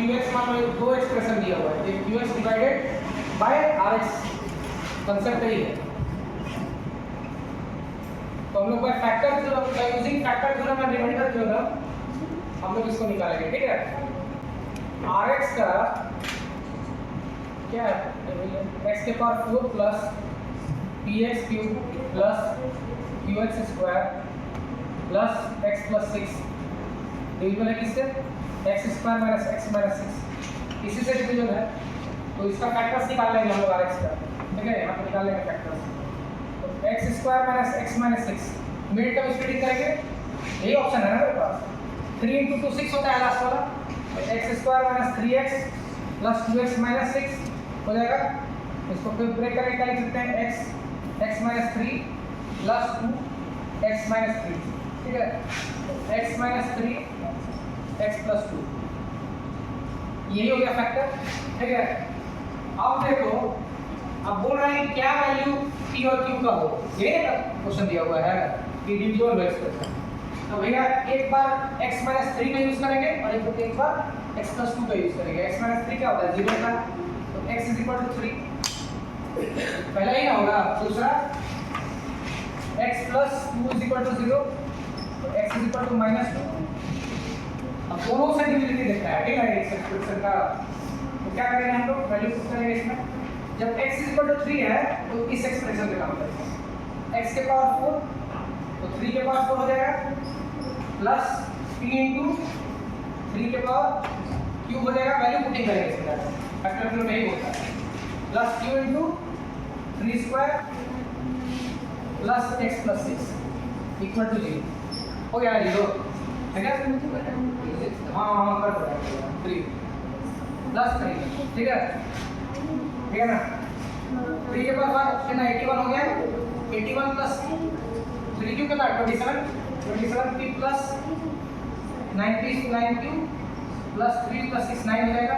qx मान लो दो expression दिया हुआ है, एक qx divided by rx, concept यही है। तो हम लोग by factor theorem, by using factor theorem and remainder theorem हम लोग इसको निकालेंगे, ठीक है। rx का क्या है, x के power 4 plus px cube plus qx square plus x plus 6 division है किससे, x square minus x minus 6, इसी से डिवीजन है। तो इसका फैक्टर्स निकाल लेंगे हम लोग rx का, ठीक है, यहाँ पे निकाल लेंगे फैक्टर्स। तो x square minus x minus 6 mid term splitting करेंगे, यही ऑप्शन है ना मेरे पास, 3 × 2 6 होता है लास्ट वाला, तो x square minus 3x plus 2x minus 6 हो जाएगा। इसको फिर ब्रेक करके क्या लिख सकते हैं, x minus 3 plus 2 x minus 3, ठीक है, तो x माइनस 3 x प्लस 2, यही हो गया फैक्टर, ठीक है। अब देखो, अब बोल रहे हैं क्या वैल्यू p और q का हो, ये क्वेश्चन दिया हुआ है कि इंडिविजुअल एक्सप्रेशन। तो भैया एक बार x माइनस 3 का यूज करेंगे और एक बार x प्लस 2 का यूज करेंगे। x माइनस 3 क्या होता है, 0 का, तो x इज इक्वल टू 3, पहला ही ना होगा। दूसरा x plus 2 is equal to 0, तो x is equal to minus 2। अब दोनों से डिविजिबिलिटी देखना है, ठीक है, इस एक्सप्रेशन का। तो क्या करेंगे हम लोग, वैल्यू पुट करेंगे इसमें। जब x इज इक्वल टू 3 है तो इस एक्सप्रेशन पे काम करेंगे, x के पावर 4, तो 3 के पावर 4 हो जाएगा, प्लस p इंटू 3 के पावर क्यूब हो जाएगा, वैल्यू पुटिंग करेंगे इसमें, फैक्टर में यही होता है, plus q into 3 square plus x plus 6 equal to 0 हो गया, 0, ठीक है। हाँ कर दो 3 प्लस 3, ठीक है, ठीक है ना। 3 के पास कितना 81 हो गया, 81 प्लस 3 क्यू कितना 27 p plus 99 Q plus 3 plus 6 9 हो जाएगा।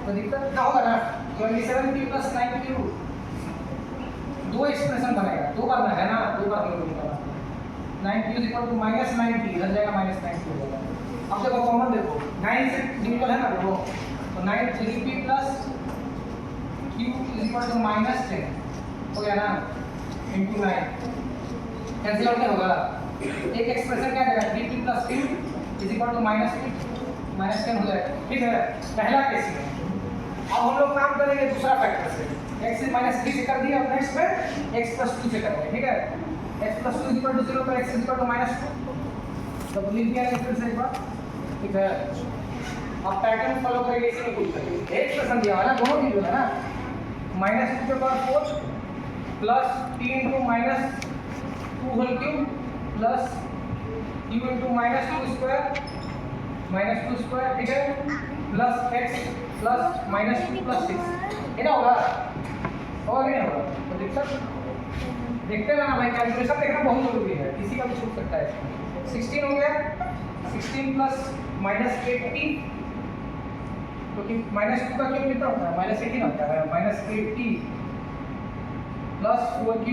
तो दिक्कत क्या होगा ना, 27 p प्लस 9 क्यू दो एक्सप्रेशन बनेगा, दो बार ना है ना, दो बार निकालना, 9 q equal to minus 9 p इधर जाएगा, माइनस 9 q हो जाएगा। अब देखो कॉमन देखो, 9 से डिविजिबल है ना देखो, तो 9 3p plus q equal to minus 10 हो गया ना, इंटू 9 कैंसिल आउट होगा, एक एक्सप्रेशन क्या देगा, 3p plus q equal to minus 10 हो जाएगा, ठीक है, पहला केस में। अब हम लोग काम करेंगे दूसरा फैक्टर से, x माइनस 3 से कर दिया, अब नेक्स्ट में x प्लस 2 से करेंगे, ठीक है। x प्लस 2 इक्वल टू 0 पर x इक्वल टू माइनस 2, तो लिख दिया फिर से एक बार, ठीक है। अब पैटर्न फॉलो करेंगे, इसी में कुछ करेंगे, एक एक्सप्रेशन दिया हुआ है ना, दोनों की जो है ना, माइनस 2 के power 4 plus p into minus 2 whole cube plus q into minus 2 square, ठीक है, plus x plus minus 2 plus 6, ये ना होगा, होगा कि नहीं होगा। तो दिक्कत देखते ना भाई, कैलकुलेशन देखना बहुत जरूरी है, किसी का भी छूट सकता है। 16 हो गया, 16 प्लस माइनस 80, क्योंकि माइनस 2 का क्यूब कितना होता है, माइनस 18 होता है, minus 80 plus 4q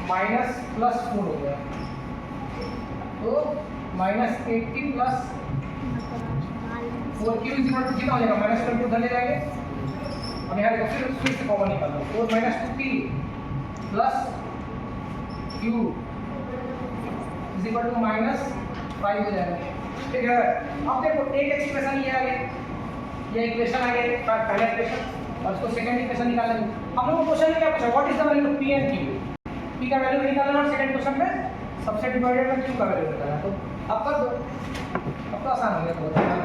minus plus 4 हो गया, तो minus 80 plus 4q equal to कितना हो जाएगा, माइनस 2 उधर ले जाएंगे, अब यहाँ देखो फिर से कॉमन निकाल लो, 4 minus 2p plus q equal to minus 5 हो जाएगा, ठीक है। अब देखो एक एक्सप्रेशन ये आ गया, ये इक्वेशन आ गया, पहला इक्वेशन, और इसको सेकंड इक्वेशन निकालेंगे। हम लोग को क्वेश्चन क्या पूछा, what is the value of p and q, p का वैल्यू निकालना और सेकंड क्वेश्चन में सबसे डिवाइडेड में q का वैल्यू निकालना। तो अब कर दो, अब तो आसान हो गया,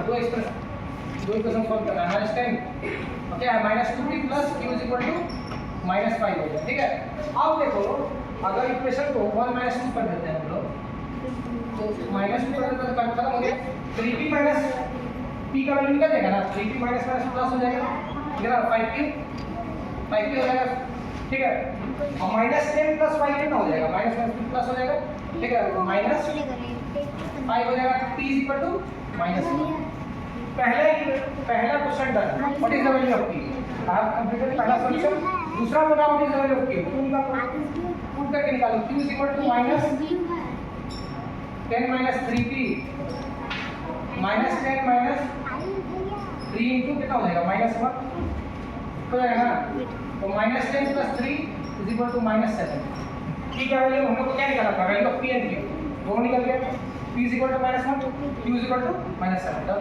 दो इक्वेशन सॉल्व करना है, understand, okay. Minus 2p plus q is equal to minus 5 हो गया, ठीक है। अब देखो अगर इक्वेशन को 1 माइनस 2 कर देते हैं हम लोग, तो माइनस 2 कर देते हैं, खत्म हो गया, 3p माइनस p का वैल्यू निकल जाएगा ना, 3p माइनस प्लस हो जाएगा, ठीक है, 5p हो जाएगा, ठीक है। और माइनस 10 प्लस 5 कितना हो जाएगा, माइनस प्लस हो जाएगा, ठीक है, माइनस 5 हो जाएगा, p is equal to minus. पहला question done, what is the value of p, I have completed पहला सॉल्यूशन। दूसरा बोला what is the value of q, q का प्रूव करके निकालो, q is equal to minus 10 minus 3p minus 10 minus 3 into कितना हो जाएगा -1 हो जाएगा ना। तो -10 प्लस 3 इज इक्वल टू -7। ठीक है, वैल्यू हम लोग को क्या निकाला था, value of p and q दोनों निकल गया। p is equal to -1, q is equal to -7।